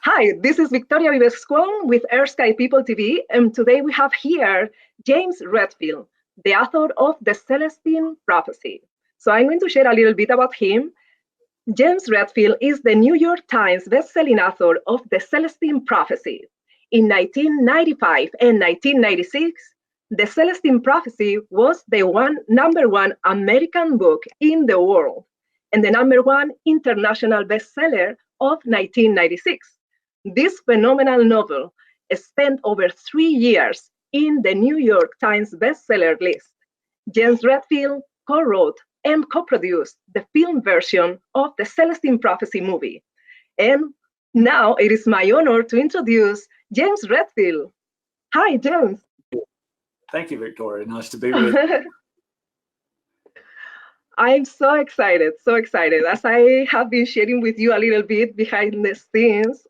Hi, this is Victoria Vives with Air Sky People TV, and today we have here James Redfield, the author of the Celestine Prophecy. So I'm going to share a little bit about him. James Redfield is the New York Times best-selling author of the Celestine Prophecy. In 1995 and 1996, the Celestine Prophecy was the number one American book in the world and the number one international bestseller of 1996. This phenomenal novel spent over 3 years in the New York Times bestseller list. James Redfield co-wrote and co-produced the film version of the Celestine Prophecy movie. And now it is my honor to introduce James Redfield. Hi, James. Thank you, Victoria. Nice to be with you. I'm so excited. As I have been sharing with you a little bit behind the scenes,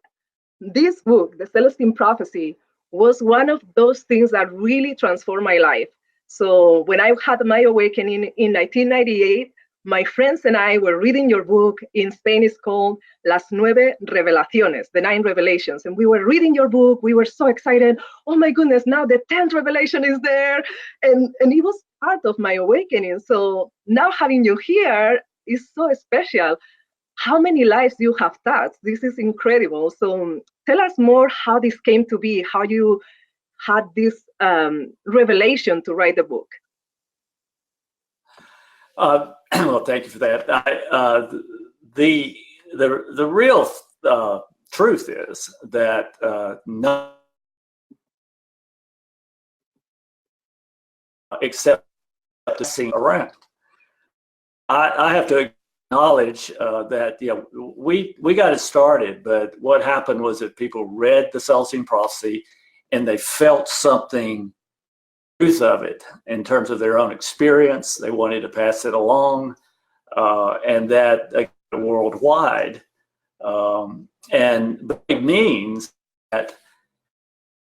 this book, The Celestine Prophecy, was one of those things that really transformed my life. So when I had my awakening in 1998, my friends and I were reading your book. In Spain, it's called Las 9 Revelaciones, the 9 Revelations. And we were reading your book. We were so excited. Oh my goodness, now the 10th revelation is there. And it was part of my awakening. So now having you here is so special. How many lives you have touched? This is incredible. So tell us more how this came to be, how you had this revelation to write the book. Well, thank you for that. The real truth is that none except to see around. I have to acknowledge that we got it started, but what happened was that people read the Celestine Prophecy and they felt something, truth of it in terms of their own experience. They wanted to pass it along, and that worldwide. And it means that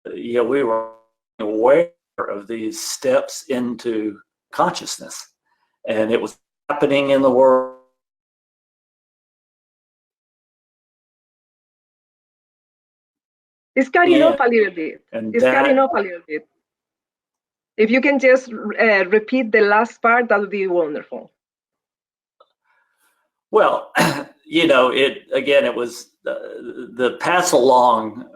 we were aware of these steps into consciousness, and it was happening in the world. It's cutting off a little bit. Cutting off a little bit. If you can just repeat the last part, that would be wonderful. Well, it was the pass along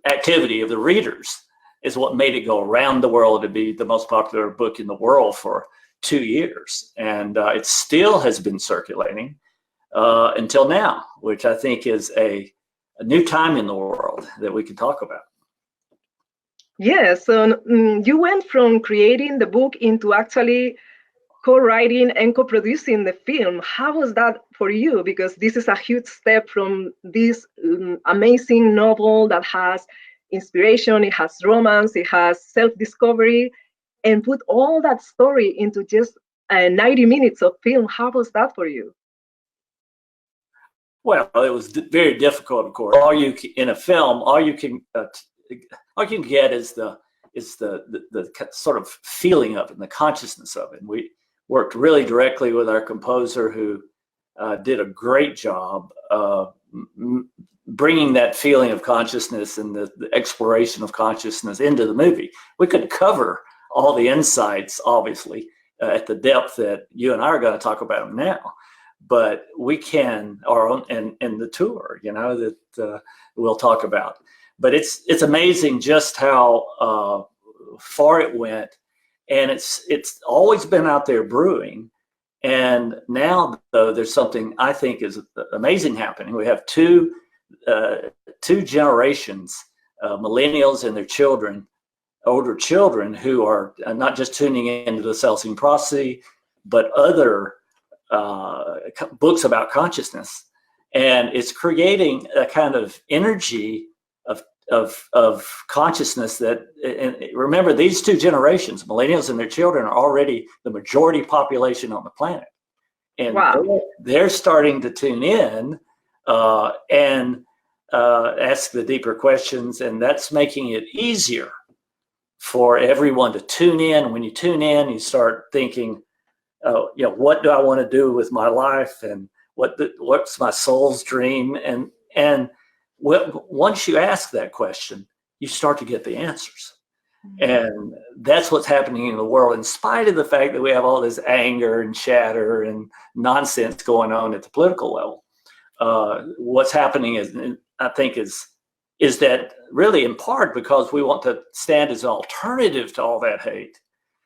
activity of the readers is what made it go around the world to be the most popular book in the world for 2 years. And it still has been circulating until now, which I think is a new time in the world that we can talk about. Yes, so you went from creating the book into actually co-writing and co-producing the film. How was that for you? Because this is a huge step from this amazing novel that has inspiration, it has romance, it has self-discovery, and put all that story into just 90 minutes of film. How was that for you? Well, it was very difficult, of course. In a film, all you can get is the sort of feeling of it and the consciousness of it. And we worked really directly with our composer, who did a great job bringing that feeling of consciousness and the exploration of consciousness into the movie. We could cover all the insights, obviously, at the depth that you and I are going to talk about them now. But we can, and the tour, that we'll talk about. But it's amazing just how far it went, and it's always been out there brewing. And now, though, there's something I think is amazing happening. We have two generations, millennials and their children, older children, who are not just tuning into the Celestine Prophecy, but other books about consciousness, and it's creating a kind of energy of consciousness that. And remember, these two generations, millennials and their children, are already the majority population on the planet, and wow. they're starting to tune in and ask the deeper questions, and that's making it easier for everyone to tune in. When you tune in, you start thinking, what do I want to do with my life, and what's my soul's dream, and once you ask that question, you start to get the answers. And that's what's happening in the world, in spite of the fact that we have all this anger and chatter and nonsense going on at the political level. What's happening is, I think, is that really in part because we want to stand as an alternative to all that hate,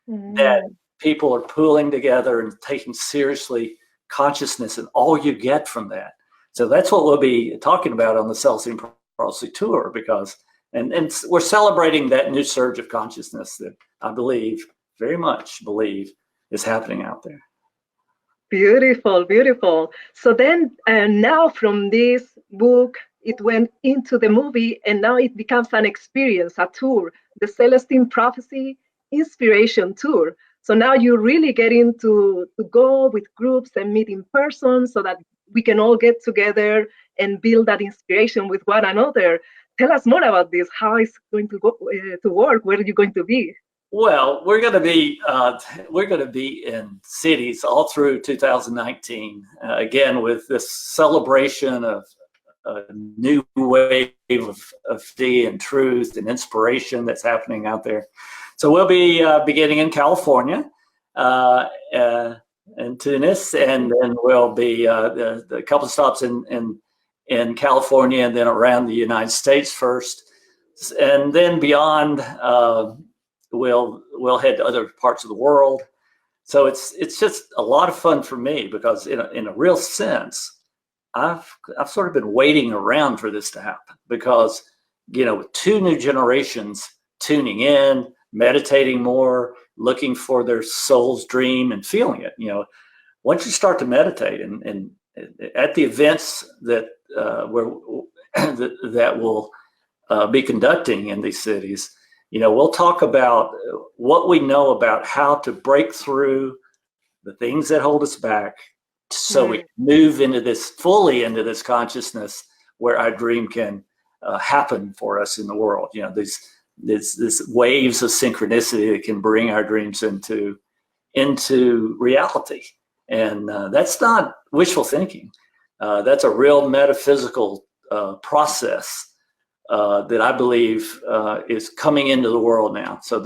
that people are pooling together and taking seriously consciousness and all you get from that. So that's what we'll be talking about on the Celestine Prophecy Tour, because and we're celebrating that new surge of consciousness that I believe, very much believe, is happening out there. Beautiful, beautiful. So then now from this book, it went into the movie, and now it becomes an experience, a tour, the Celestine Prophecy Inspiration Tour. So now you're really getting to go with groups and meet in person so that we can all get together and build that inspiration with one another. Tell us more about this. How is it going to go to work? Where are you going to be? Well, we're going to be in cities all through 2019. Again, with this celebration of a new wave of tea and truth and inspiration that's happening out there. So we'll be beginning in California, in Tunis, and then we'll be a couple of stops in California, and then around the United States first, and then beyond. We'll head to other parts of the world. So it's just a lot of fun for me, because in a real sense, I've sort of been waiting around for this to happen, because with two new generations tuning in, meditating more, looking for their soul's dream and feeling it. Once you start to meditate and at the events that that we'll be conducting in these cities, we'll talk about what we know about how to break through the things that hold us back, so we move fully into this consciousness where our dream can happen for us in the world. These waves of synchronicity that can bring our dreams into reality. And that's not wishful thinking. That's a real metaphysical process that I believe is coming into the world now. So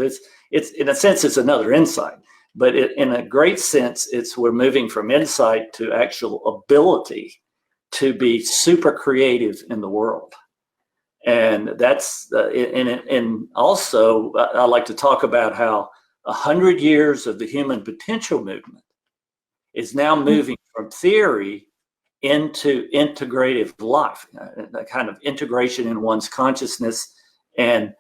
it's in a sense, it's another insight, but in a great sense, we're moving from insight to actual ability to be super creative in the world. And that's and also I like to talk about how 100 years of the human potential movement is now moving from theory into integrative life, a kind of integration in one's consciousness, and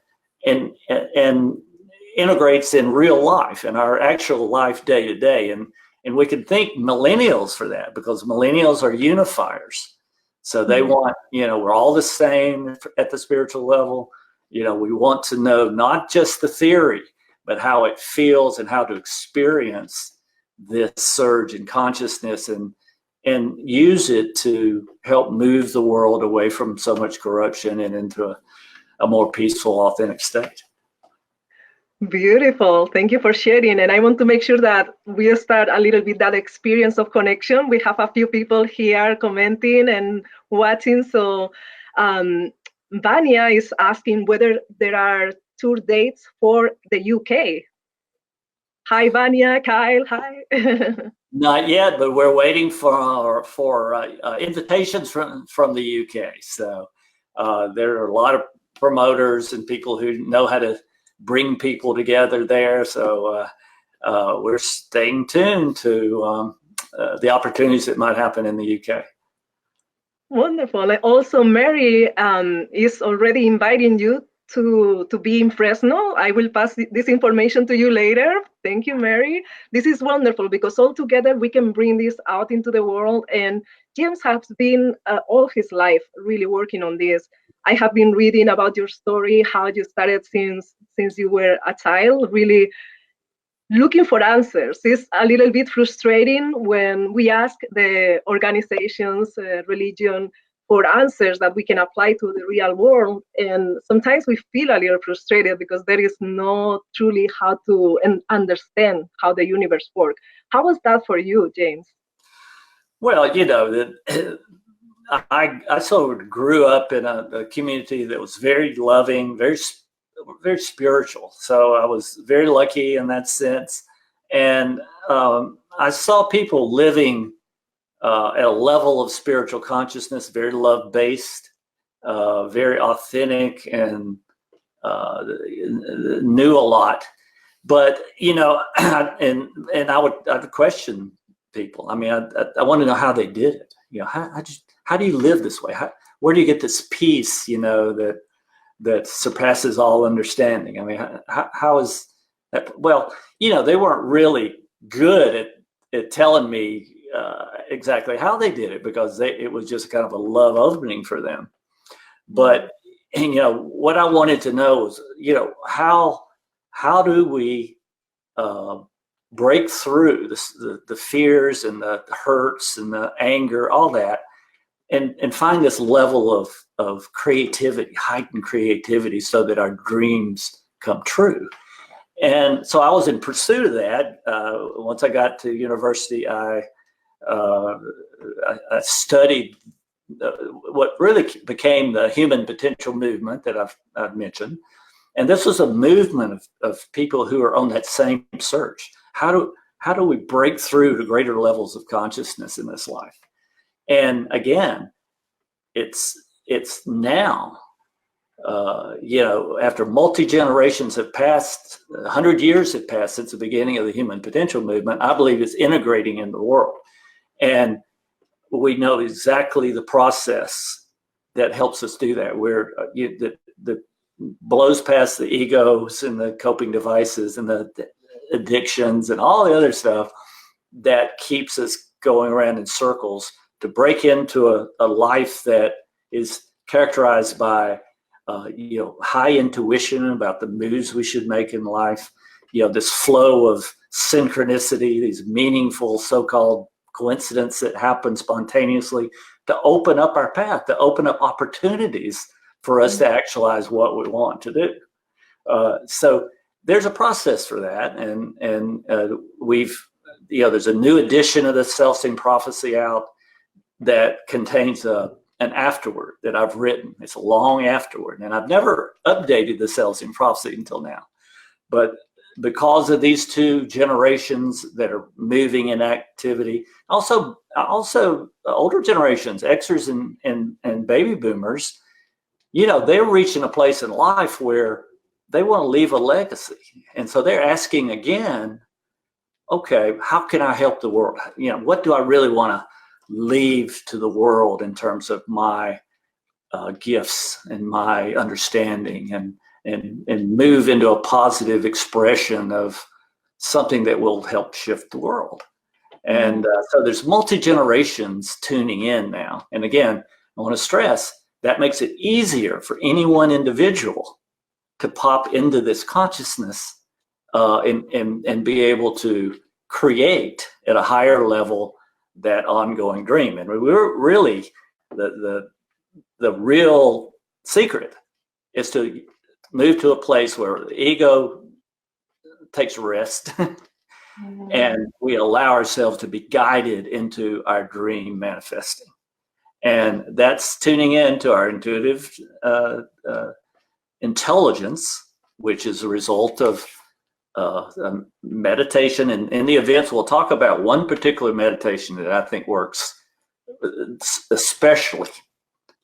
integrates in real life, in our actual life day to day. And we can thank millennials for that, because millennials are unifiers. So they want, we're all the same at the spiritual level. We want to know not just the theory, but how it feels and how to experience this surge in consciousness and use it to help move the world away from so much corruption and into a more peaceful, authentic state. Beautiful. Thank you for sharing. And I want to make sure that we start a little bit that experience of connection. We have a few people here commenting and watching. So Vanya is asking whether there are tour dates for the UK. Hi, Vanya, Kyle, hi. Not yet, but we're waiting for invitations from the UK. So there are a lot of promoters and people who know how to bring people together there. So we're staying tuned to the opportunities that might happen in the UK. Wonderful. And also, Mary is already inviting you to be in Fresno. I will pass this information to you later. Thank you, Mary. This is wonderful, because all together we can bring this out into the world. And James has been all his life really working on this. I have been reading about your story, how you started since you were a child, really looking for answers. It's a little bit frustrating when we ask the organizations, religion, for answers that we can apply to the real world. And sometimes we feel a little frustrated because there is no truly how to understand how the universe works. How was that for you, James? Well, I sort of grew up in a community that was very loving, very spiritual. So I was very lucky in that sense. And I saw people living at a level of spiritual consciousness, very love-based, very authentic, and knew a lot. But, you know, and I would question people. I mean, I want to know how they did it. You know, how do you live this way? Where do you get this peace, you know, that surpasses all understanding? I mean, how is that? Well, you know, they weren't really good at telling me exactly how they did it, because it was just kind of a love opening for them. But, and, you know, what I wanted to know was, you know, how do we break through the fears and the hurts and the anger, all that, and find this level of creativity, heightened creativity, so that our dreams come true. And so I was in pursuit of that. Once I got to university, I studied what really became the human potential movement that I've mentioned. And this was a movement of people who are on that same search. How do we break through to greater levels of consciousness in this life? And again, it's now, you know, after multi-generations have passed, 100 years have passed since the beginning of the human potential movement, I believe it's integrating in the world. And we know exactly the process that helps us do that, where the blows past the egos and the coping devices and the addictions and all the other stuff that keeps us going around in circles to break into a life that is characterized by you know, high intuition about the moves we should make in life, you know, this flow of synchronicity, these meaningful so-called coincidences that happen spontaneously, to open up our path, to open up opportunities for us to actualize what we want to do. So there's a process for that, and we've, you know, there's a new edition of the Celestine Prophecy out that contains an afterword that I've written. It's a long afterword, and I've never updated the Celestine Prophecy until now. But because of these two generations that are moving in activity, also older generations, Xers and baby boomers, you know, they're reaching a place in life where they want to leave a legacy. And so they're asking again, okay, how can I help the world? You know, what do I really want to leave to the world in terms of my gifts and my understanding, and move into a positive expression of something that will help shift the world. And so there's multi-generations tuning in now. And again, I want to stress that makes it easier for any one individual to pop into this consciousness and be able to create at a higher level that ongoing dream. And we're really, the real secret is to move to a place where the ego takes rest and we allow ourselves to be guided into our dream manifesting. And that's tuning in to our intuitive intelligence, which is a result of meditation. And in the events, we'll talk about one particular meditation that I think works especially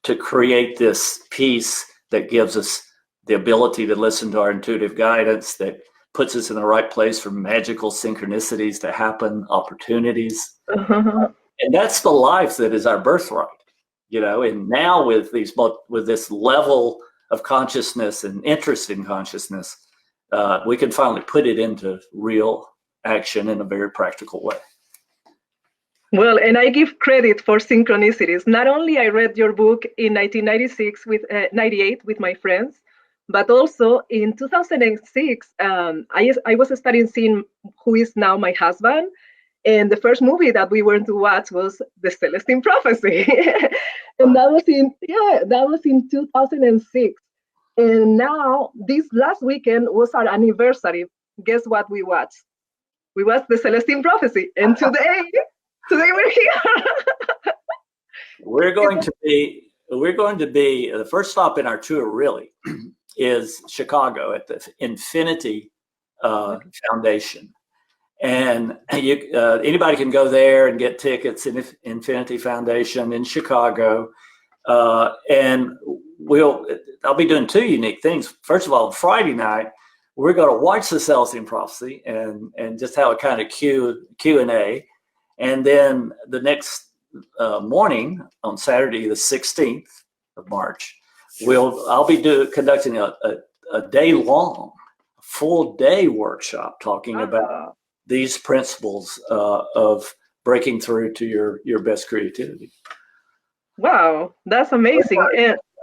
to create this peace that gives us the ability to listen to our intuitive guidance, that puts us in the right place for magical synchronicities to happen, opportunities. And that's the life that is our birthright, you know. And now with this level of consciousness and interest in consciousness, we can finally put it into real action in a very practical way. Well, and I give credit for synchronicities. Not only I read your book in 1996 with 98 with my friends, but also in 2006, I was studying who is now my husband. And the first movie that we went to watch was the Celestine Prophecy. And that was in 2006. And now this last weekend was our anniversary. Guess what we watched? We watched the Celestine Prophecy. And today we're here. We're going to be the first stop in our tour really is Chicago at the Infinity Foundation. And anybody can go there and get tickets in Infinity Foundation in Chicago. And I'll be doing two unique things. First of all, Friday night, we're going to watch the Celestine Prophecy and just have a kind of Q&A. And then the next morning on Saturday, the 16th of March, I'll be conducting a day-long, full-day workshop talking about these principles of breaking through to your best creativity. Wow, that's amazing.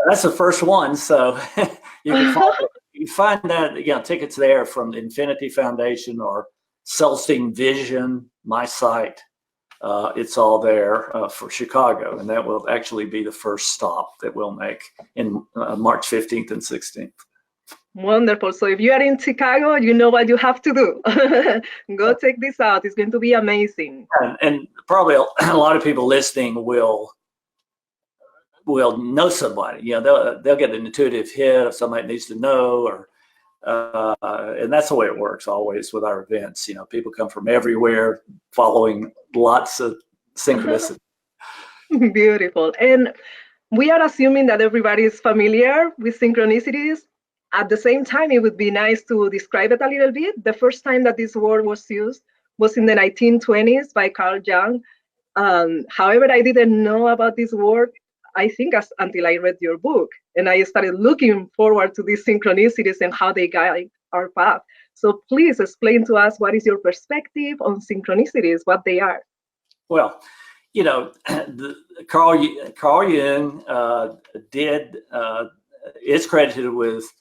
That's the first one, so you can find that tickets there from the Infinity Foundation or Celestine Vision, my site. It's all there for Chicago, and that will actually be the first stop that we'll make in March 15th and 16th. Wonderful. So if you are in Chicago, you know what you have to do. Go check this out. It's going to be amazing. And probably a lot of people listening will know somebody. They'll get an intuitive hit if somebody needs to know, or and that's the way it works always with our events. People come from everywhere following lots of synchronicity. Beautiful. And we are assuming that everybody is familiar with synchronicities. At the same time, it would be nice to describe it a little bit. The first time that this word was used was in the 1920s by Carl Jung. However, I didn't know about this word, I think, until I read your book. And I started looking forward to these synchronicities and how they guide our path. So please explain to us, what is your perspective on synchronicities, what they are? Well, Carl Jung is credited with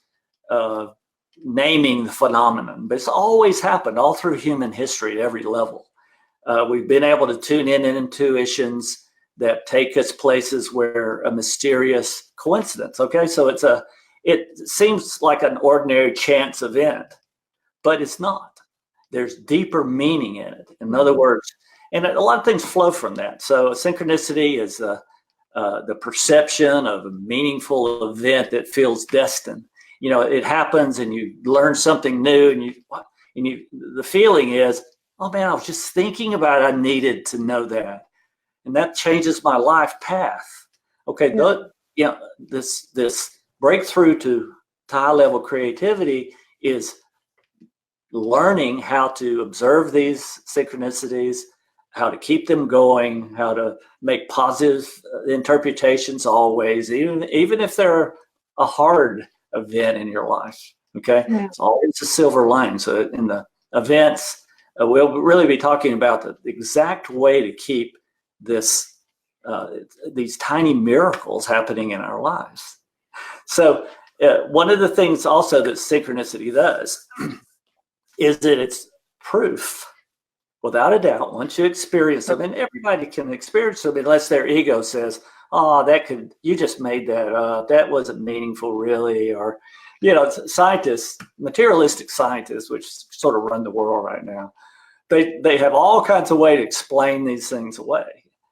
naming the phenomenon, but it's always happened all through human history at every level. We've been able to tune in intuitions that take us places where a mysterious coincidence. Okay, so it seems like an ordinary chance event, but it's not. There's deeper meaning in it. In other words, and a lot of things flow from that. So synchronicity is the perception of a meaningful event that feels destined. It happens and you learn something new, and the feeling is, oh man, I was just thinking about it. I needed to know that. And that changes my life path. Okay, this breakthrough to high level creativity is learning how to observe these synchronicities, how to keep them going, how to make positive interpretations always, even if they're a hard event in your life. Okay, it's always a silver lining. So in the events, we'll really be talking about the exact way to keep these tiny miracles happening in our lives. So one of the things also that synchronicity does is that it's proof, without a doubt, once you experience them, and everybody can experience them unless their ego says, oh, you just made that up, that wasn't meaningful really, or scientists, materialistic scientists, which sort of run the world right now, they have all kinds of ways to explain these things away.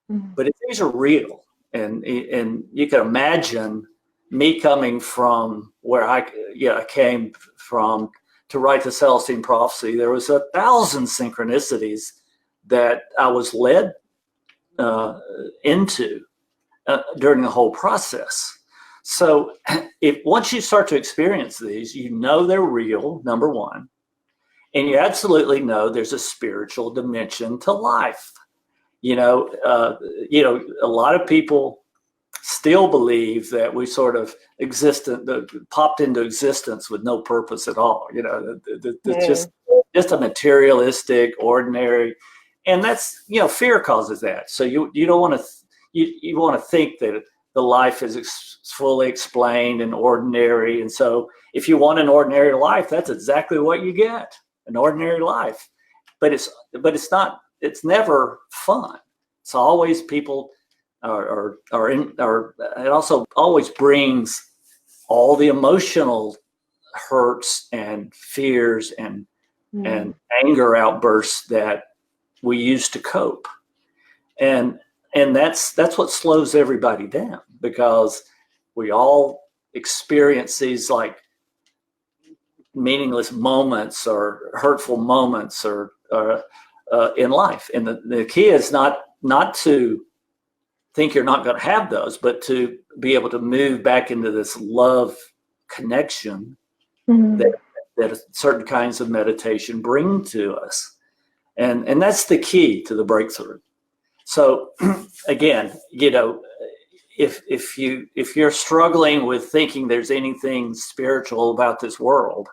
But if these are real, and you can imagine me coming from where I came from to write the Celestine Prophecy, there was 1,000 synchronicities that I was led into during the whole process. So once you start to experience these, they're real, number one, and you absolutely know there's a spiritual dimension to life. A lot of people still believe that we sort of popped into existence with no purpose at all. It's just a materialistic, ordinary, and that's fear causes that. So you don't want to you want to think that the life is fully explained and ordinary, and so if you want an ordinary life, that's exactly what you get, an ordinary life. But it's not. It's never fun. It's always people it also always brings all the emotional hurts and fears and anger outbursts that we use to cope. And And that's what slows everybody down, because we all experience these like meaningless moments or hurtful moments or in life. And the key is not to think you're not going to have those, but to be able to move back into this love connection that certain kinds of meditation bring to us. And that's the key to the breakthrough. So again, if you're struggling with thinking there's anything spiritual about this world,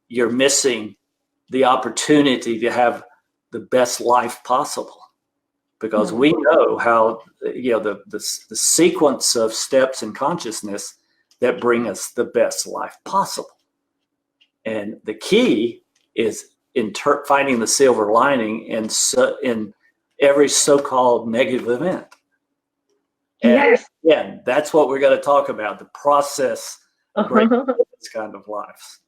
you're missing the opportunity to have the best life possible, because we know how the sequence of steps in consciousness that bring us the best life possible. And the key is finding the silver lining in every so-called negative event. And yes. again, that's what we're going to talk about, the process of breaking this kind of lives.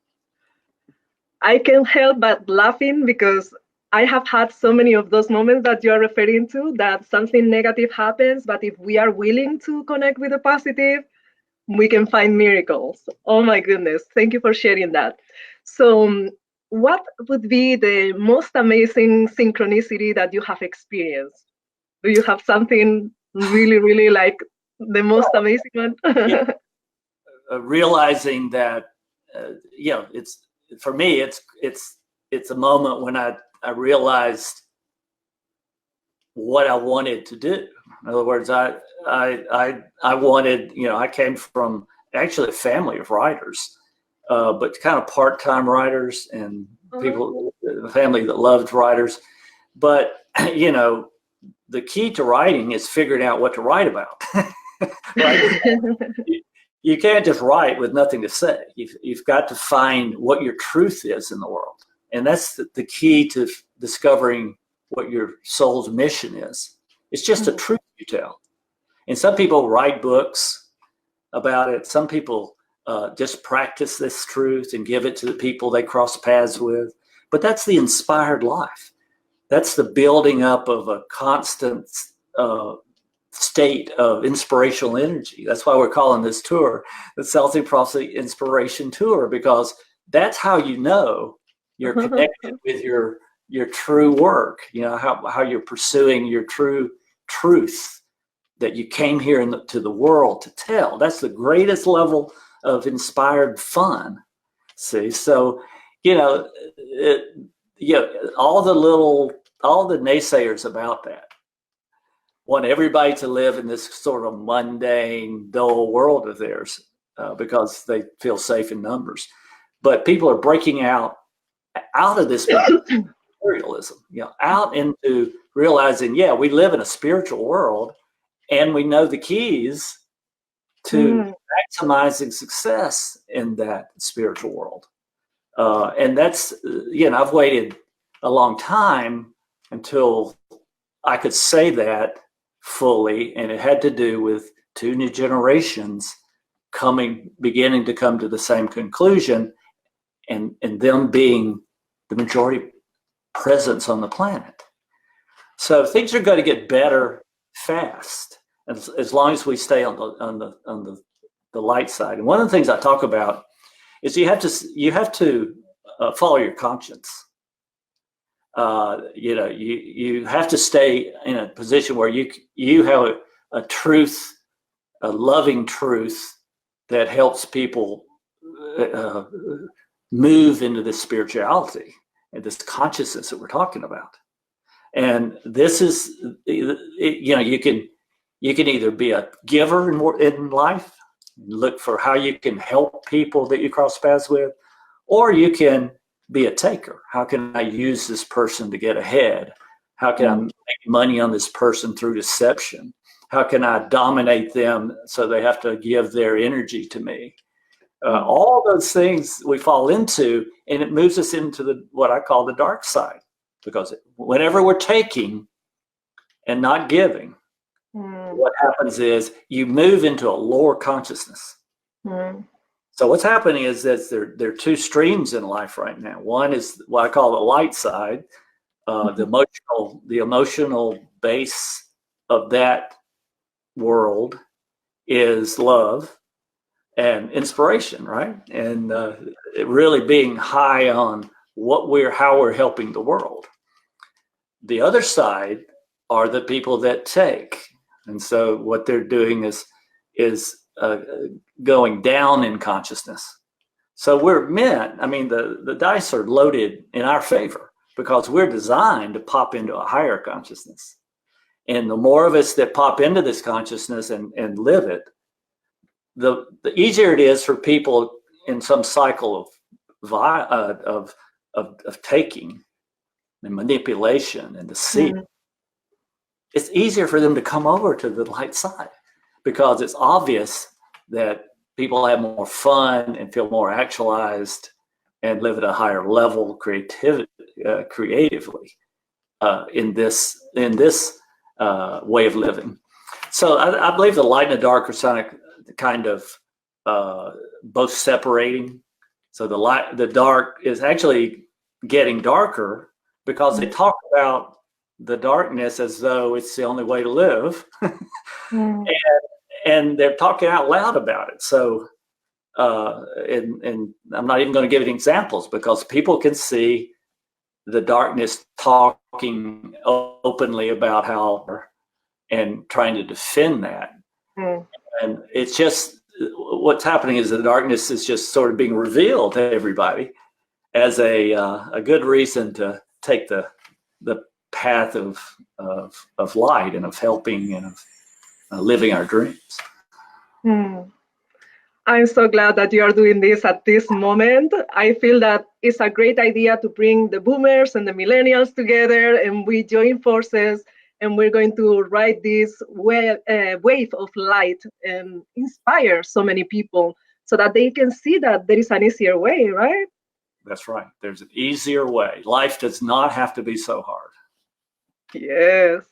I can't help but laughing, because I have had so many of those moments that you're referring to, that something negative happens, but if we are willing to connect with the positive, we can find miracles. Oh my goodness. Thank you for sharing that. So what would be the most amazing synchronicity that you have experienced? Do you have something really, really like the most amazing one? Realizing that, it's, for me, it's a moment when I realized what I wanted to do. In other words, I wanted, I came from actually a family of writers, but kind of part-time writers and people, a family that loved writers. But, the key to writing is figuring out what to write about. Right? You can't just write with nothing to say. You've got to find what your truth is in the world. And that's the key to discovering what your soul's mission is. It's just a truth you tell. And some people write books about it. Some people just practice this truth and give it to the people they cross paths with. But that's the inspired life. That's the building up of a constant state of inspirational energy. That's why we're calling this tour the Celestine Prophecy Inspiration Tour, because that's how you're connected with your true work. How you're pursuing your true truth that you came here to the world to tell. That's the greatest level of inspired fun. See, so all the naysayers about that want everybody to live in this sort of mundane, dull world of theirs because they feel safe in numbers. But people are breaking out of this materialism, out into realizing, we live in a spiritual world, and we know the keys to maximizing success in that spiritual world. And that's, I've waited a long time until I could say that fully, and it had to do with two new generations beginning to come to the same conclusion, and them being the majority presence on the planet. So things are going to get better fast, as long as we stay on the light side. And one of the things I talk about is you have to follow your conscience. You have to stay in a position where you have a truth, a loving truth that helps people move into this spirituality and this consciousness that we're talking about. And this is, you can either be a giver in life, look for how you can help people that you cross paths with, or you can be a taker. How can I use this person to get ahead? How can I make money on this person through deception? How can I dominate them so they have to give their energy to me? All those things we fall into, and it moves us into what I call the dark side, because whenever we're taking and not giving, what happens is you move into a lower consciousness. So what's happening is that there are two streams in life right now. One is what I call the light side, the emotional base of that world is love and inspiration, right? And really being high on how we're helping the world. The other side are the people that take, and so what they're doing is going down in consciousness. So we're meant, I mean, the dice are loaded in our favor because we're designed to pop into a higher consciousness. And the more of us that pop into this consciousness and live it, the easier it is for people in some cycle of taking and manipulation and deceit. Mm-hmm. It's easier for them to come over to the light side because it's obvious that people have more fun and feel more actualized and live at a higher level creatively in this way of living. So I believe the light and the dark are kind of both separating. So the dark is actually getting darker because they talk about the darkness as though it's the only way to live. And they're talking out loud about it. So, and I'm not even going to give any examples because people can see the darkness talking openly about how and trying to defend that. And it's just what's happening is the darkness is just sort of being revealed to everybody as a good reason to take the path of light and of helping and of living our dreams. I'm so glad that you are doing this at this moment. I feel that it's a great idea to bring the boomers and the millennials together, and we join forces, and we're going to ride this wave of light and inspire so many people so that they can see that there is an easier way, right? That's right. There's an easier way. Life does not have to be so hard. Yes.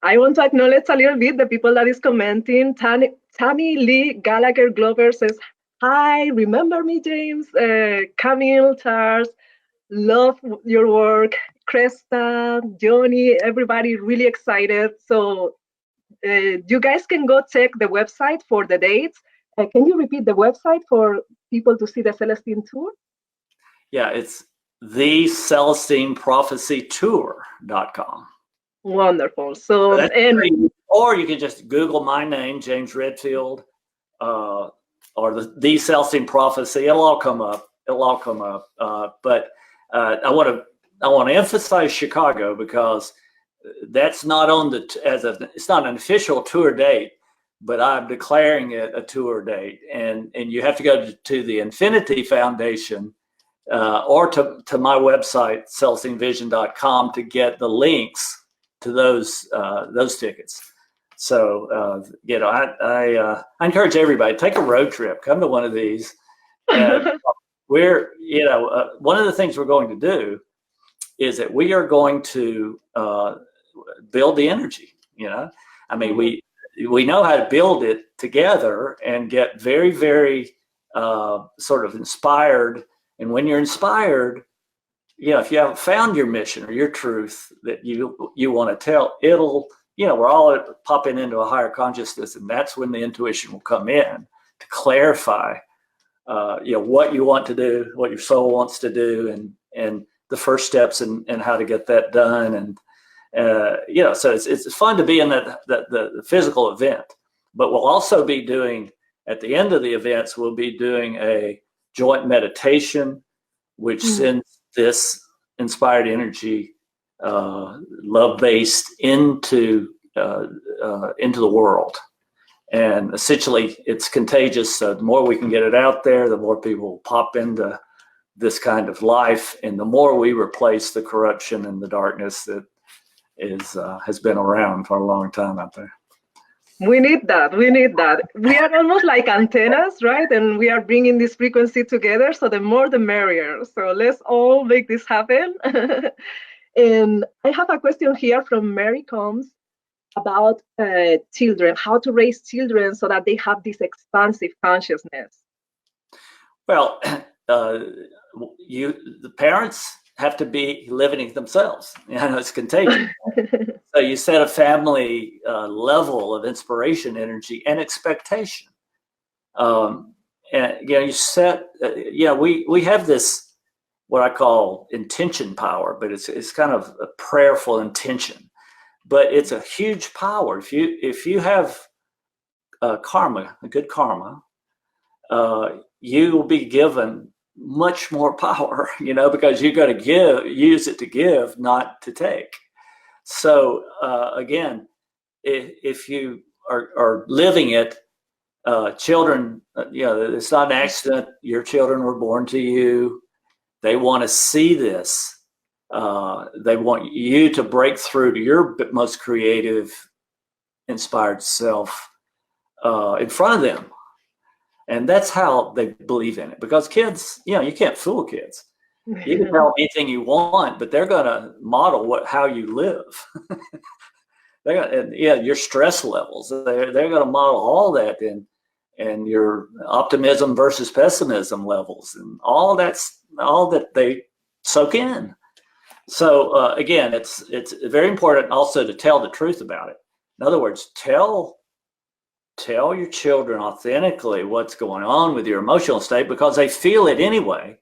I want to acknowledge a little bit the people that is commenting. Tammy Lee Gallagher Glover says, hi, remember me, James? Camille Charles, love your work. Cresta, Johnny, everybody really excited. So you guys can go check the website for the dates. Can you repeat the website for people to see the Celestine Tour? Yeah, it's the Celestine Prophecy Tour.com. Wonderful. So, or you can just Google my name, James Redfield, or the Celestine Prophecy. It'll all come up. But I want to emphasize Chicago because that's not on it's not an official tour date, but I'm declaring it a tour date, and you have to go to the Infinity Foundation or to my website celestinevision.com to get the links to those tickets. So I encourage everybody, take a road trip, come to one of these. And one of the things we're going to do is that we are going to build the energy. I mean, we know how to build it together and get very, very sort of inspired. And when you're inspired, if you haven't found your mission or your truth that you want to tell, we're all popping into a higher consciousness, and that's when the intuition will come in to clarify, what you want to do, what your soul wants to do, and the first steps and how to get that done. And so it's fun to be in the physical event, but we'll also be doing at the end of the events, we'll be doing a joint meditation, which sends this inspired energy, love-based into the world. And essentially, it's contagious. So the more we can get it out there, the more people will pop into this kind of life, and the more we replace the corruption and the darkness that has been around for a long time out there. We need that. We are almost like antennas, right? And we are bringing this frequency together. So the more, the merrier. So let's all make this happen. And I have a question here from Mary Combs about children, how to raise children so that they have this expansive consciousness. Well, the parents have to be living it themselves. It's contagious. So you set a family level of inspiration, energy, and expectation. And you set, we have this, what I call intention power, but it's kind of a prayerful intention, but it's a huge power. If you have karma, a good karma, you will be given much more power, because you're going to use it to give, not to take. So again, if you are living it, children, it's not an accident. Your children were born to you. They want to see this. They want you to break through to your most creative, inspired self in front of them. And that's how they believe in it. Because kids, you can't fool kids. You can tell them anything you want, but they're going to model how you live. Your stress levels. They're going to model all that, and your optimism versus pessimism levels, and all that they soak in. So again, it's very important also to tell the truth about it. In other words, tell your children authentically what's going on with your emotional state, because they feel it anyway.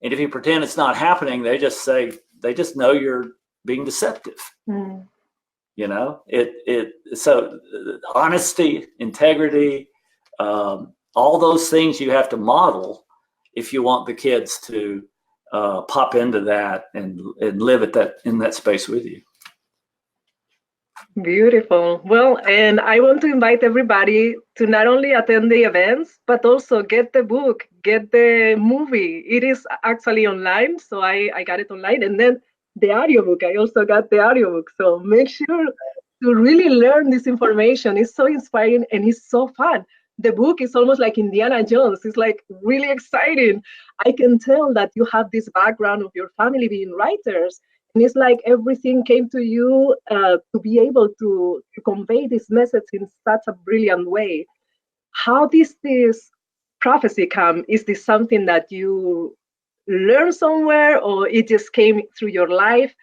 And if you pretend it's not happening, they just know you're being deceptive. Mm. So honesty, integrity, all those things you have to model if you want the kids to pop into that and live in that space with you. Beautiful. Well, and I want to invite everybody to not only attend the events, but also get the book, get the movie. It is actually online, so I got it online. And then the audiobook, I also got the audiobook. So make sure to really learn this information. It's so inspiring and it's so fun. The book is almost like Indiana Jones. It's like really exciting. I can tell that you have this background of your family being writers. And it's like everything came to you to be able to convey this message in such a brilliant way. How does this prophecy come? Is this something that you learned somewhere, or it just came through your life,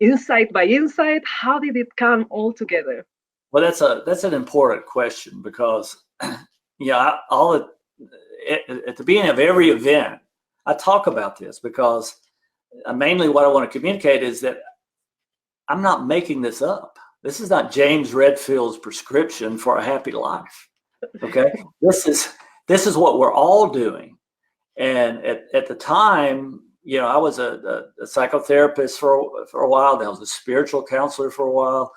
insight by insight? How did it come all together? Well, that's an important question, because at the beginning of every event, I talk about this, because mainly what I want to communicate is that I'm not making this up. This is not James Redfield's prescription for a happy life. Okay, this is what we're all doing. And at the time, I was a psychotherapist for a while. Then I was a spiritual counselor for a while,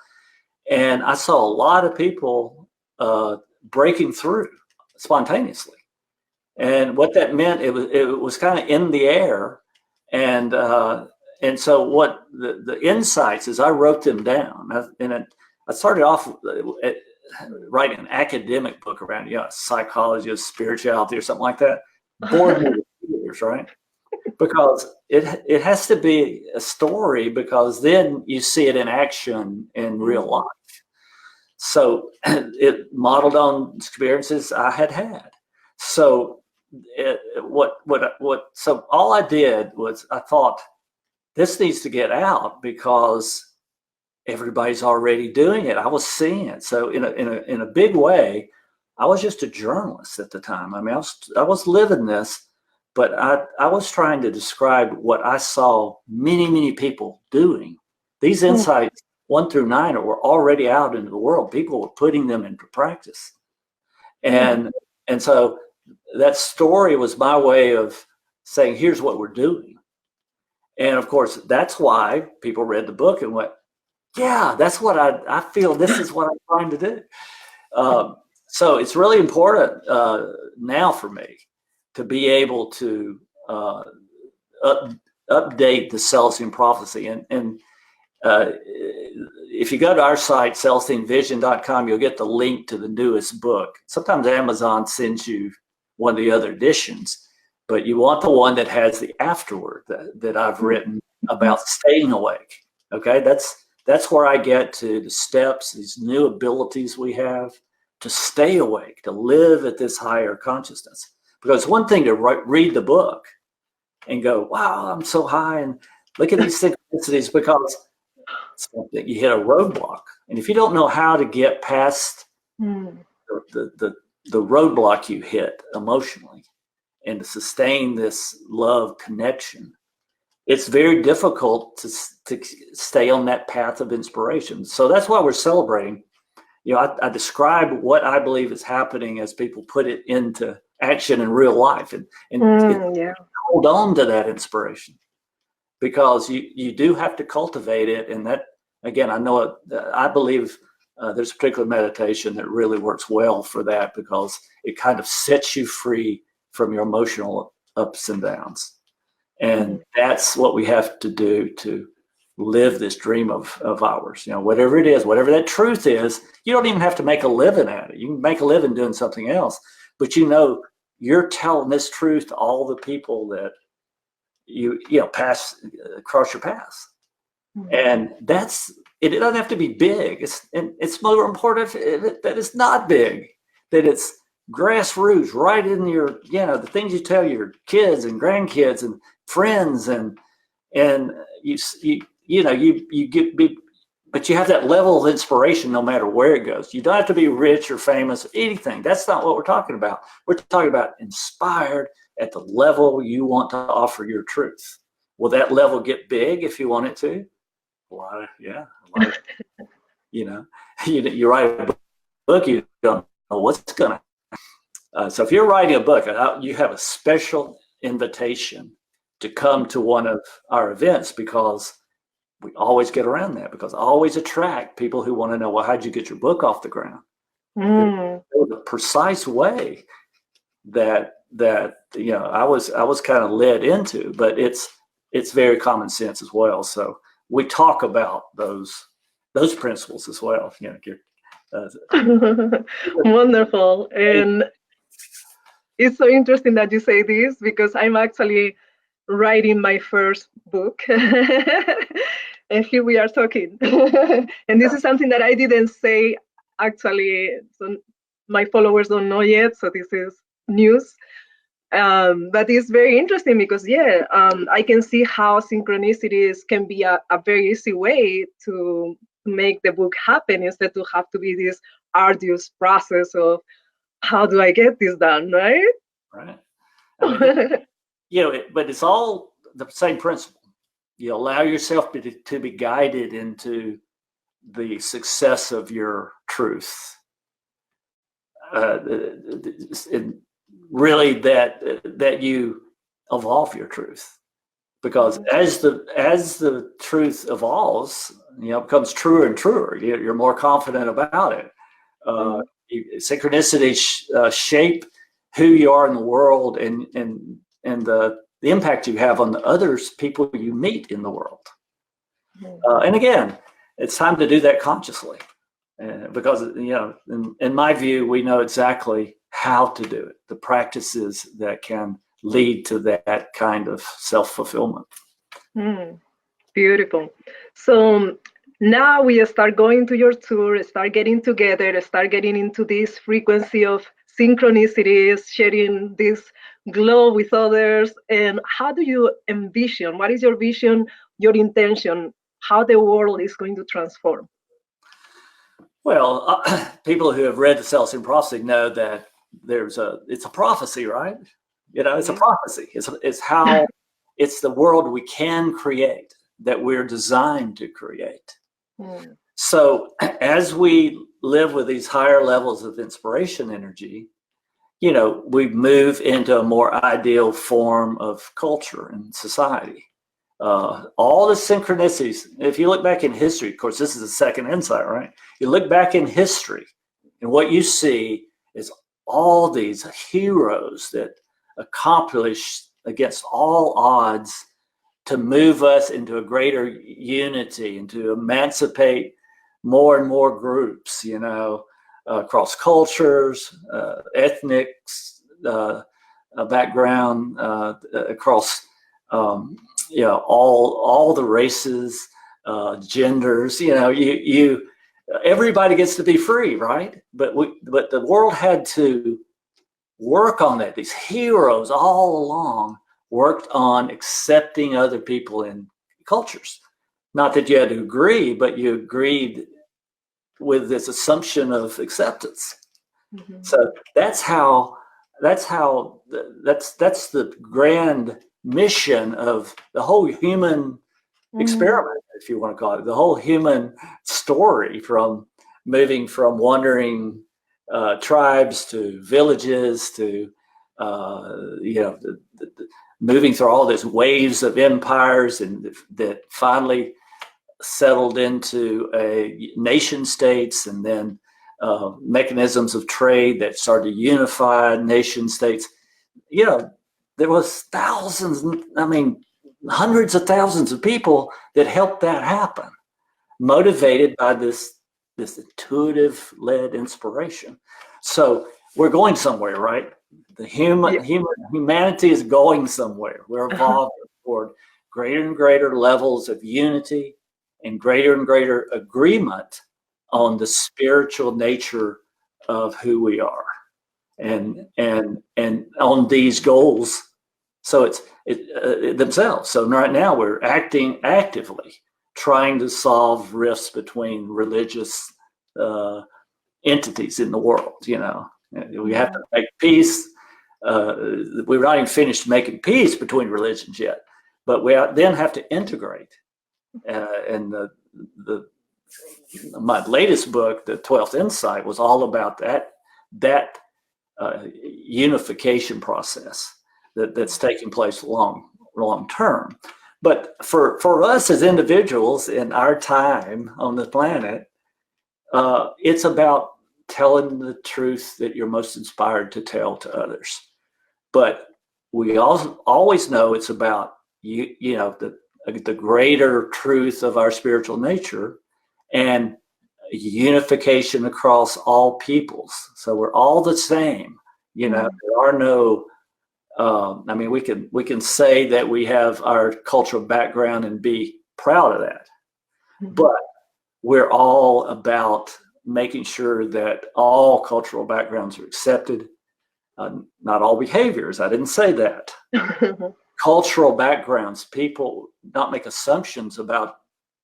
and I saw a lot of people breaking through spontaneously. And what that meant, it was kind of in the air. And so what the insights is, I wrote them down, I started off writing an academic book around psychology, spirituality, or something like that. Bored me with years, right? Because it has to be a story, because then you see it in action in real life. So it modeled on experiences I had. So so all I did was, I thought, this needs to get out, because everybody's already doing it. I was seeing it. So in a big way, I was just a journalist at the time. I mean, I was living this, but I was trying to describe what I saw many people doing. These insights 1 through 9 were already out into the world. People were putting them into practice. And so that story was my way of saying, here's what we're doing. And of course, that's why people read the book and went, yeah, that's what I feel. This is what I'm trying to do. So it's really important now for me to be able to update the Celestine Prophecy. And if you go to our site, CelestineVision.com, you'll get the link to the newest book. Sometimes Amazon sends you one of the other editions, but you want the one that has the afterword that I've written about staying awake. Okay, that's where I get to the steps, these new abilities we have to stay awake, to live at this higher consciousness. Because one thing to read the book and go, wow, I'm so high, and look at these synchronicities, because something, you hit a roadblock. And if you don't know how to get past the roadblock you hit emotionally and to sustain this love connection, it's very difficult to stay on that path of inspiration. So that's why we're celebrating. You know, I describe what I believe is happening as people put it into action in real life and hold on to that inspiration, because you do have to cultivate it. And that, again, I believe there's a particular meditation that really works well for that, because it kind of sets you free from your emotional ups and downs. And that's what we have to do to live this dream of ours. You know, whatever it is, whatever that truth is, you don't even have to make a living at it. You can make a living doing something else, but you know, you're telling this truth to all the people that you cross your paths. And it doesn't have to be big. It's more important that it's not big, that it's grassroots, right in your, the things you tell your kids and grandkids and friends, and you get big, but you have that level of inspiration no matter where it goes. You don't have to be rich or famous or anything. That's not what we're talking about. We're talking about inspired at the level you want to offer your truth. Will that level get big if you want it to? You write a book, you don't know what's going to. So if you're writing a book, you have a special invitation to come to one of our events, because we always get around that, because I always attract people who want to know, well, how'd you get your book off the ground? There was a precise way that I was kind of led into, but it's very common sense as well. So we talk about those principles as well. Wonderful. And it's so interesting that you say this, because I'm actually writing my first book. And here we are talking. And this is something that I didn't say, actually. So my followers don't know yet, so this is news. But it's very interesting because, I can see how synchronicities can be a very easy way to make the book happen, instead to have to be this arduous process of how do I get this done, right? Right. But it's all the same principle. You allow yourself to be guided into the success of your truth. Really, that you evolve your truth, because as the truth evolves, it becomes truer and truer. You're more confident about it. Synchronicities shape who you are in the world, and the impact you have on the others, people you meet in the world. And again, it's time to do that consciously, because in my view, we know exactly how to do it, the practices that can lead to that kind of self-fulfillment. Beautiful. So now we start going to your tour, start getting together, start getting into this frequency of synchronicities, sharing this glow with others. And how do you envision, what is your vision, your intention, how the world is going to transform? Well, people who have read the Celestine Prophecy know that it's a prophecy, right? It's a prophecy. It's the world we can create, that we're designed to create. So as we live with these higher levels of inspiration energy, we move into a more ideal form of culture and society. All the synchronicities, if you look back in history, of course, this is the second insight, right? You look back in history, and what you see is all these heroes that accomplish against all odds to move us into a greater unity and to emancipate more and more groups, across cultures, ethnics, background, across all the races, genders. Everybody gets to be free, right? But the world had to work on that. These heroes all along worked on accepting other people in cultures. Not that you had to agree, but you agreed with this assumption of acceptance. Mm-hmm. So that's the grand mission of the whole human experiment, if you want to call it, the whole human story, from moving from wandering tribes to villages to moving through all these waves of empires, and that finally settled into nation states, and then mechanisms of trade that started to unify nation states. There was hundreds of thousands of people that helped that happen, motivated by this intuitive led inspiration. So we're going somewhere, right? Humanity is going somewhere. We're evolving toward greater and greater levels of unity and greater agreement on the spiritual nature of who we are, and on these goals. So it's themselves. So right now we're acting actively, trying to solve rifts between religious entities in the world. We have to make peace. We're not even finished making peace between religions yet, but we then have to integrate. And my latest book, The 12th Insight, was all about that unification process that's taking place long term. But for us as individuals in our time on the planet, it's about telling the truth that you're most inspired to tell to others. But we always know it's about the greater truth of our spiritual nature and unification across all peoples. So we're all the same. There are no. We can say that we have our cultural background and be proud of that, but we're all about making sure that all cultural backgrounds are accepted. Not all behaviors. I didn't say that. Cultural backgrounds, people not make assumptions about,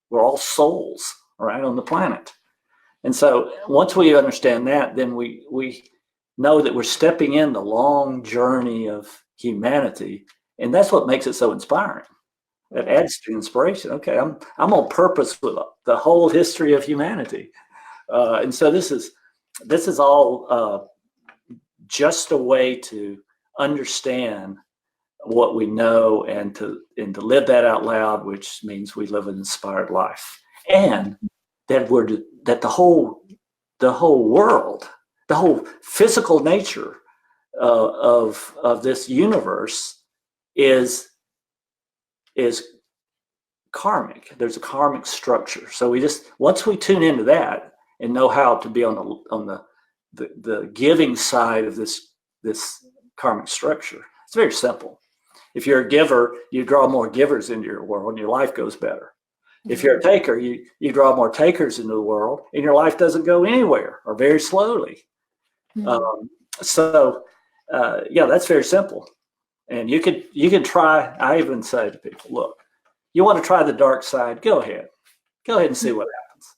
we're all souls, right, on the planet. And so once we understand that, then we know that we're stepping in the long journey of humanity, and that's what makes it so inspiring. It adds to inspiration. Okay, I'm on purpose with the whole history of humanity, and so this is all just a way to understand what we know and to live that out loud, which means we live an inspired life, and that the whole world, the whole physical nature of this universe is karmic. There's a karmic structure. So once we tune into that and know how to be on the giving side of this karmic structure, it's very simple. If you're a giver, you draw more givers into your world and your life goes better. If you're a taker, you draw more takers into the world and your life doesn't go anywhere or very slowly. That's very simple. And you can try. I even say to people, look, you want to try the dark side, go ahead and see what happens,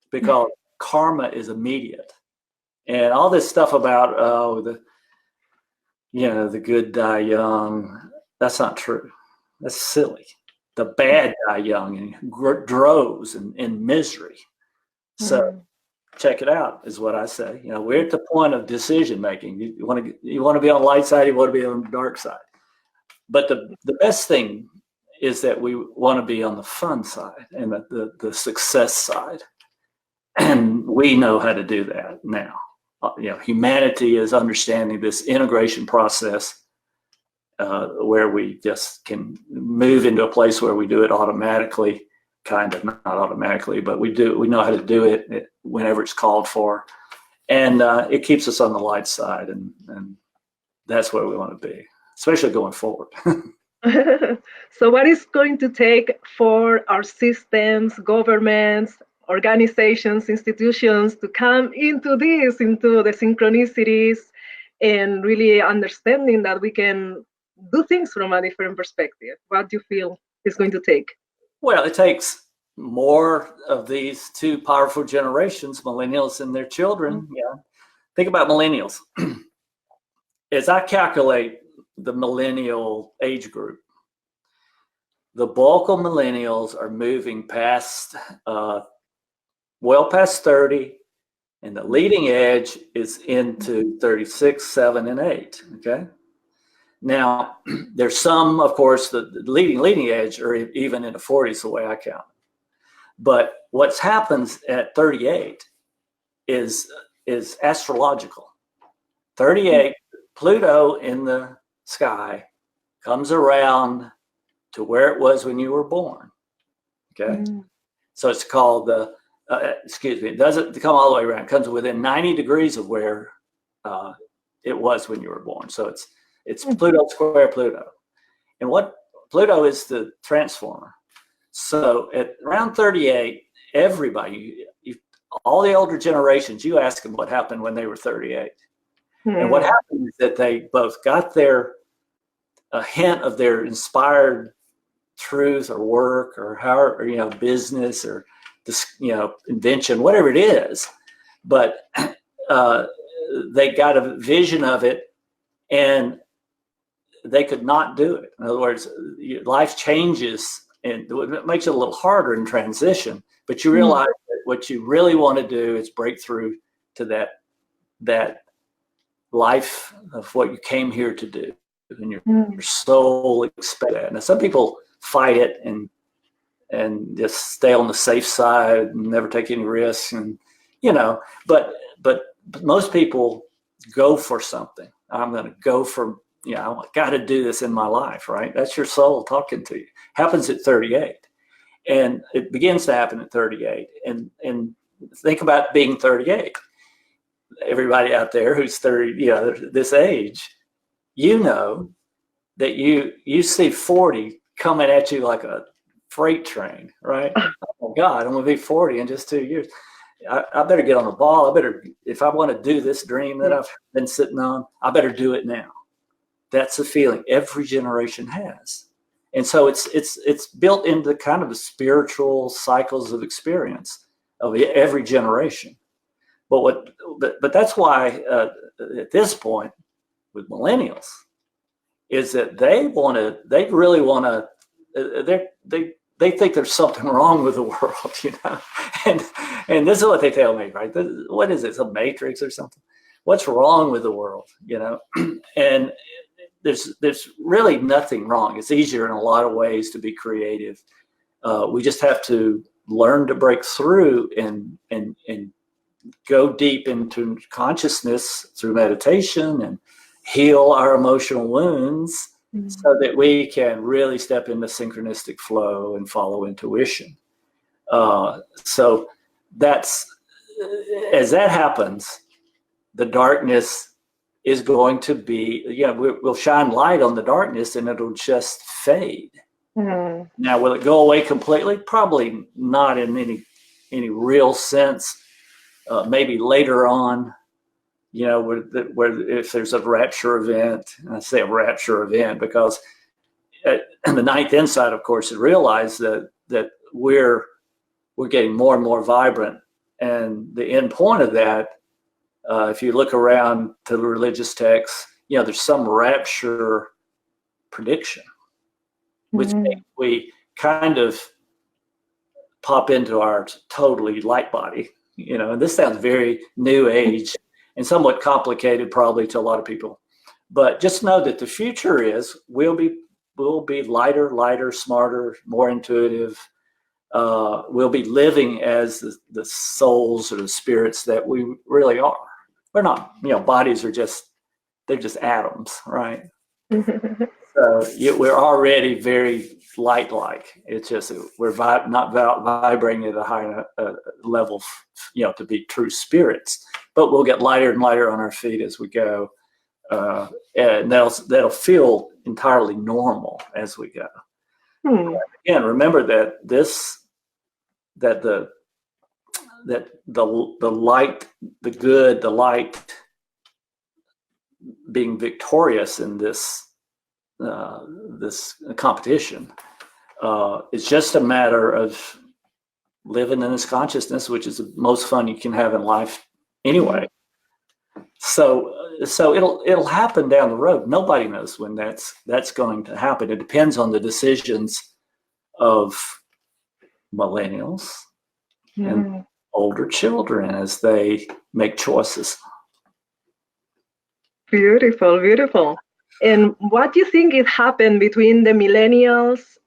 because karma is immediate. And all this stuff about the good die young, that's not true. That's silly. The bad die young and droves in misery. So check it out, is what I say. We're at the point of decision making. You want to be on the light side, you want to be on the dark side. But the best thing is that we want to be on the fun side and the success side. And we know how to do that now. Humanity is understanding this integration process where we just can move into a place where we do it automatically, kind of, not automatically, but we know how to do it whenever it's called for. And it keeps us on the light side. And that's where we want to be, especially going forward. So what is going to take for our systems, governments, organizations, institutions to come into the synchronicities and really understanding that we can do things from a different perspective? What do you feel is going to take? Well, it takes more of these two powerful generations, millennials and their children. Yeah, think about millennials. As I calculate the millennial age group, the bulk of millennials are moving past, well past 30, and the leading edge is into 36, 7, and 8. Okay. Now, there's some, of course, the leading edge are even in the 40s, the way I count. But what happens at 38 is astrological. 38, Pluto in the sky comes around to where it was when you were born. Okay. So it's called the, it doesn't come all the way around. It comes within 90 degrees of where it was when you were born. So it's Pluto square Pluto. And what Pluto is the transformer. So at around 38, everybody, all the older generations, you ask them what happened when they were 38. And what happened is that they both got a hint of their inspired truth or work or how, business or this, invention, whatever it is. But they got a vision of it and they could not do it. In other words, life changes and it makes it a little harder in transition, but you realize that what you really want to do is break through to that life of what you came here to do, and your soul expects that. Now, some people fight it and just stay on the safe side and never take any risks, and but most people go for something. I'm going to go for, I got to do this in my life, right? That's your soul talking to you. Happens at 38, and it begins to happen at 38. And think about being 38. Everybody out there who's 30, this age, that you see 40 coming at you like a freight train, right? Oh God, I'm going to be 40 in just 2 years. I better get on the ball. If I want to do this dream that I've been sitting on, I better do it now. That's a feeling every generation has. And so it's built into kind of the spiritual cycles of experience of every generation. But that's why at this point with millennials is that they really want to, they think there's something wrong with the world, and this is what they tell me, right? What is it, some matrix or something? What's wrong with the world, and there's really nothing wrong. It's easier in a lot of ways to be creative. We just have to learn to break through and go deep into consciousness through meditation and heal our emotional wounds so that we can really step into synchronistic flow and follow intuition. So as that happens, the darkness is going to be, we'll shine light on the darkness and it'll just fade. Now, will it go away completely? Probably not in any real sense. Maybe later on, where if there's a rapture event, and I say a rapture event because the ninth insight, of course, is realize that we're getting more and more vibrant, and the end point of that, if you look around to the religious texts, there's some rapture prediction, which we kind of pop into our totally light body. And this sounds very new age and somewhat complicated probably to a lot of people, but just know that the future is we'll be lighter, smarter, more intuitive. We'll be living as the souls or the spirits that we really are. We're not, bodies are they're just atoms, right? So we're already very light-like. It's just we're not vibrating at a high level, to be true spirits. But we'll get lighter and lighter on our feet as we go, and that'll feel entirely normal as we go. Again, remember that the light, the good, the light being victorious in this competition. It's just a matter of living in this consciousness, which is the most fun you can have in life anyway. So it'll happen down the road. Nobody knows when that's going to happen. It depends on the decisions of millennials and older children as they make choices. Beautiful, beautiful. And what do you think it happened between the millennials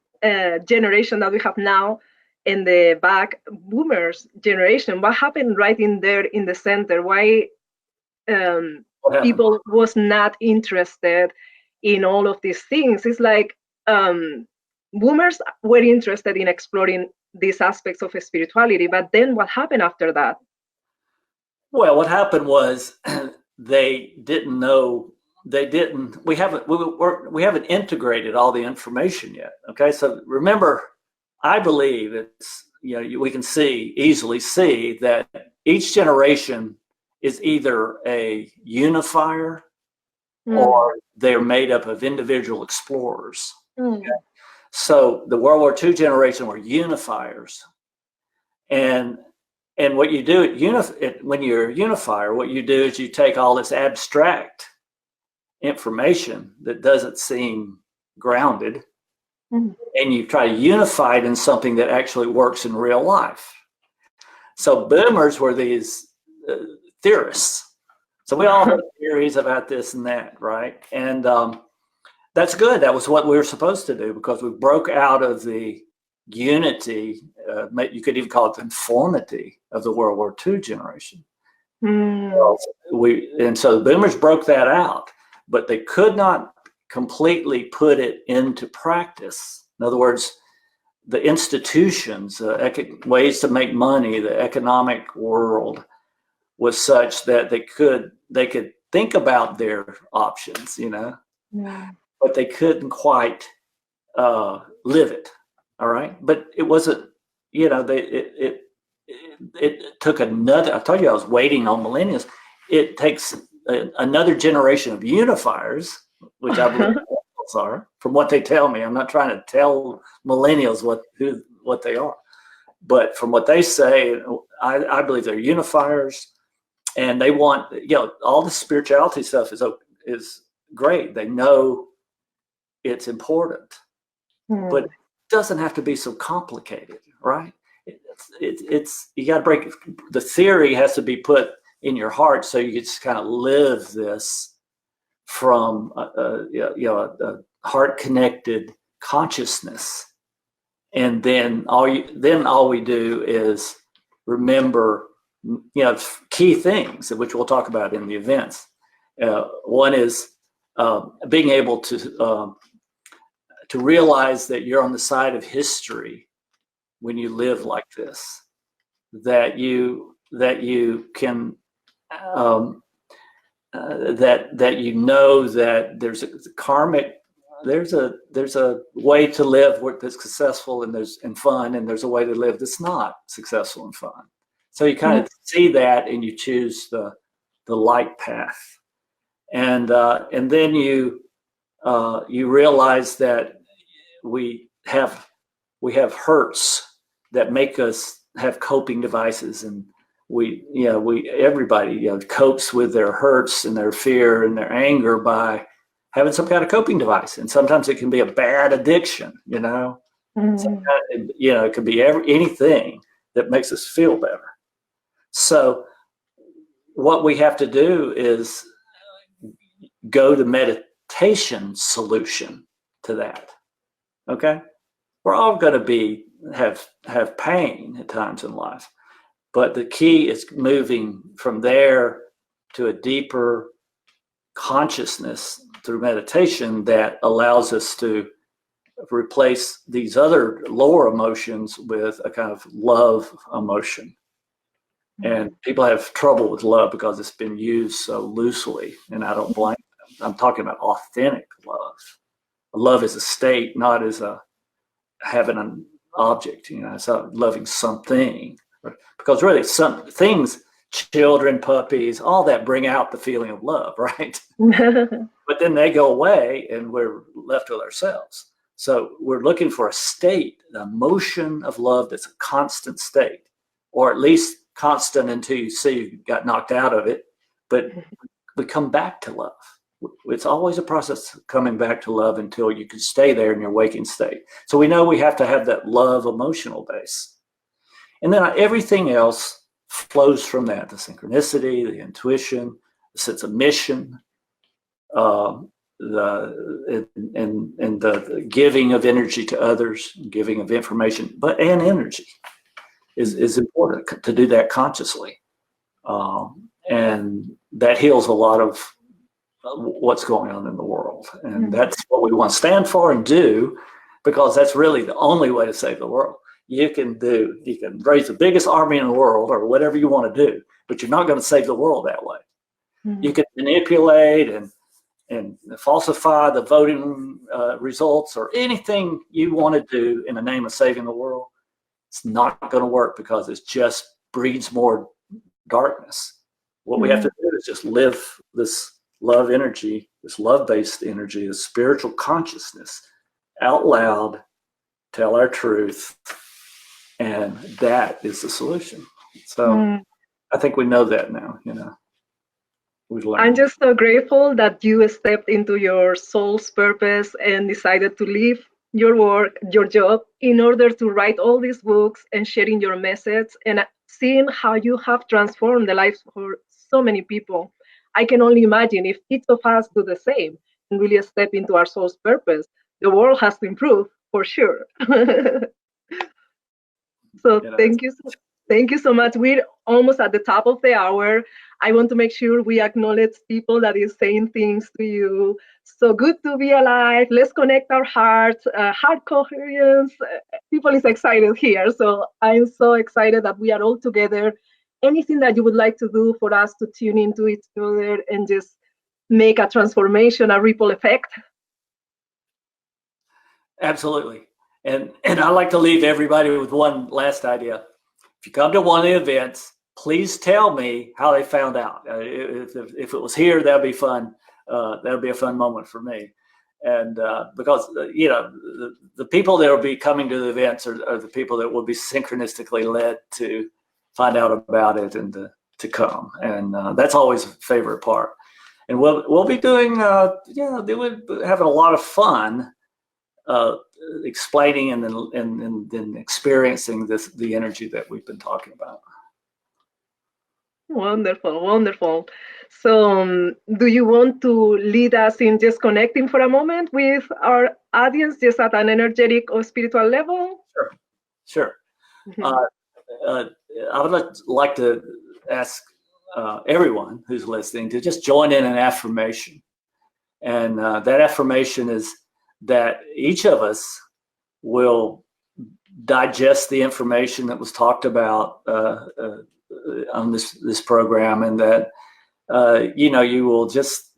generation that we have now and the back boomers generation? What happened right in there in the center? Why people was not interested in all of these things? It's like boomers were interested in exploring these aspects of spirituality, but then what happened after that? Well, what happened was they didn't know. We haven't integrated all the information yet. Okay, so remember, I believe it's, we can easily see that each generation is either a unifier or they're made up of individual explorers. Okay? So the World War II generation were unifiers, and what you do when you're a unifier, what you do is you take all this abstract information that doesn't seem grounded, and you try to unify it in something that actually works in real life. So boomers were these theorists. So we all have theories about this and that, right? And that's good. That was what we were supposed to do, because we broke out of the unity, you could even call it the conformity of the World War II generation. So the boomers broke that out, but they could not completely put it into practice. In other words, the institutions, ways to make money, the economic world was such that they could think about their options, but they couldn't quite live it. All right, but it wasn't. It took another. I told you I was waiting on millennials. It takes another generation of unifiers, which I believe millennials are, from what they tell me. I'm not trying to tell millennials what they are, but from what they say, I believe they're unifiers, and they want all the spirituality stuff is great. They know it's important, but it doesn't have to be so complicated, right? It's you got to break the theory has to be put in your heart, so you just kind of live this from a heart connected consciousness, and then all we do is remember key things, which we'll talk about in the events. One is being able to realize that you're on the side of history when you live like this, that you can that there's a karmic, there's a way to live that's successful and fun, and there's a way to live that's not successful and fun. So you kind of see that, and you choose the light path, and then you realize that we have hurts that make us have coping devices, and everybody copes with their hurts and their fear and their anger by having some kind of coping device, and sometimes it can be a bad addiction. It could be anything that makes us feel better. So what we have to do is go to meditation solution to that. Okay, we're all going to have pain at times in life, but the key is moving from there to a deeper consciousness through meditation that allows us to replace these other lower emotions with a kind of love emotion. And people have trouble with love because it's been used so loosely, and I don't blame them. I'm talking about authentic love. Love is a state, not as having an object. It's not loving something, because really some things, children, puppies, all that bring out the feeling of love, right? But then they go away, and we're left with ourselves. So we're looking for a state, the emotion of love that's a constant state, or at least constant until you see you got knocked out of it. But we come back to love. It's always a process of coming back to love until you can stay there in your waking state. So we know we have to have that love emotional base. And then everything else flows from that, the synchronicity, the intuition, the sense of mission, the giving of energy to others, giving of information, and energy is important to do that consciously. And that heals a lot of what's going on in the world. And that's what we want to stand for and do, because that's really the only way to save the world. You can raise the biggest army in the world or whatever you want to do, but you're not going to save the world that way. You can manipulate and falsify the voting results or anything you want to do in the name of saving the world. It's not going to work, because it just breeds more darkness. What we have to do is just live this love energy, this love-based energy, this spiritual consciousness out loud, tell our truth, and that is the solution. So I think we know that now, We've learned. I'm just so grateful that you stepped into your soul's purpose and decided to leave your work, your job, in order to write all these books and sharing your message and seeing how you have transformed the lives for so many people. I can only imagine if each of us do the same and really step into our soul's purpose, the world has to improve for sure. So thank you so much. We're almost at the top of the hour. I want to make sure we acknowledge people that is saying things to you. So good to be alive. Let's connect our hearts, heart coherence. People is excited here. So I'm so excited that we are all together. Anything that you would like to do for us to tune into each other and just make a transformation, a ripple effect? Absolutely. And I like to leave everybody with one last idea. If you come to one of the events, please tell me how they found out. If it was here, that'd be fun. That'd be a fun moment for me. And because, the people that will be coming to the events are the people that will be synchronistically led to find out about it and to come. And that's always a favorite part. And we'll be doing, having a lot of fun explaining and then experiencing the energy that we've been talking about. Wonderful, wonderful. So do you want to lead us in just connecting for a moment with our audience, just at an energetic or spiritual level? Sure. I would like to ask everyone who's listening to just join in an affirmation. And that affirmation is that each of us will digest the information that was talked about on this program, and that you will just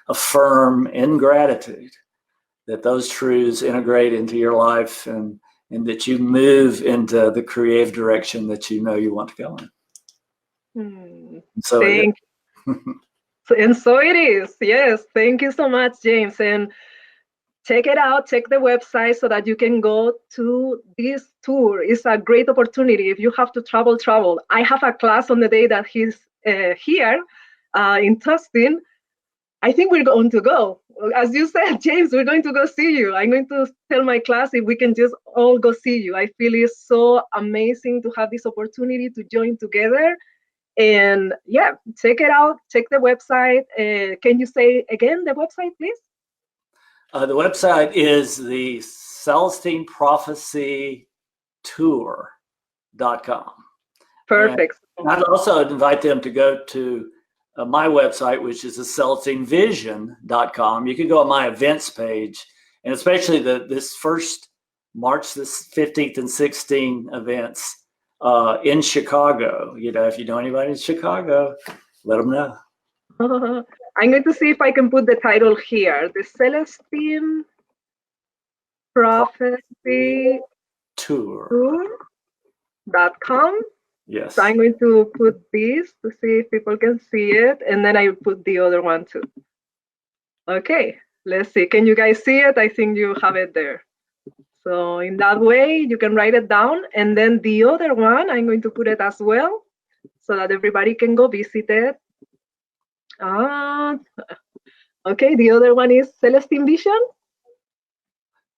affirm in gratitude that those truths integrate into your life, and that you move into the creative direction that you want to go in. So it is. Yes, thank you so much, James. And check it out, check the website so that you can go to this tour. It's a great opportunity. If you have to travel. I have a class on the day that he's here in Tustin. I think we're going to go. As you said, James, we're going to go see you. I'm going to tell my class if we can just all go see you. I feel it's so amazing to have this opportunity to join together. And yeah, check it out, check the website. Can you say again the website, please? The website is the Celestine Prophecy Tour.com. Perfect. And I'd also invite them to go to my website, which is the CelestineVision.com. You can go on my events page, and especially this first March this 15th and 16th events in Chicago. If you know anybody in Chicago, let them know. I'm going to see if I can put the title here. The Celestine Prophecy Tour.com. Yes. So I'm going to put this to see if people can see it, and then I put the other one too. Okay. Let's see. Can you guys see it? I think you have it there. So in that way, you can write it down. And then the other one, I'm going to put it as well so that everybody can go visit it. Okay, the other one is Celestine Vision.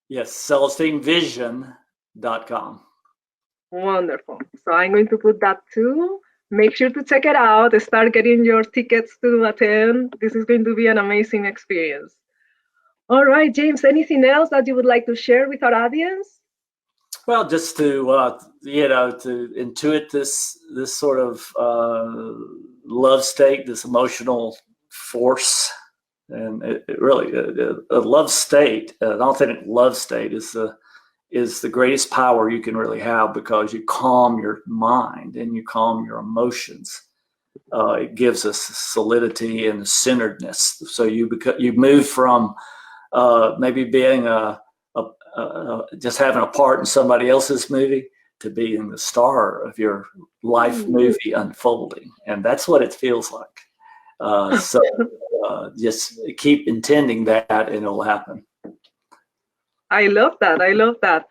Yes, CelestineVision.com. Wonderful. So I'm going to put that too. Make sure to check it out. Start getting your tickets to attend. This is going to be an amazing experience. All right, James, anything else that you would like to share with our audience? Well, just to to intuit this sort of love state, this emotional force, and it really a love state, an authentic love state is the greatest power you can really have, because you calm your mind and you calm your emotions. It gives us solidity and centeredness. So you move from maybe being just having a part in somebody else's movie to being the star of your life movie unfolding, and that's what it feels like. So just keep intending that, and it'll happen. I love that. I love that.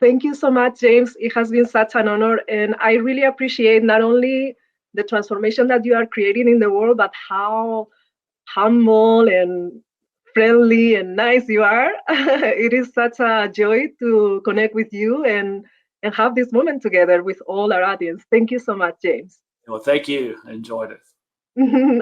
Thank you so much, James. It has been such an honor, and I really appreciate not only the transformation that you are creating in the world, but how humble and friendly and nice you are. It is such a joy to connect with you and have this moment together with all our audience. Thank you so much, James. Well, thank you. I enjoyed it.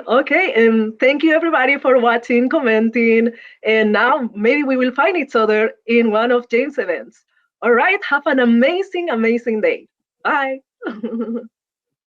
Okay, and thank you everybody for watching, commenting, and now maybe we will find each other in one of James' events. All right, have an amazing, amazing day. Bye.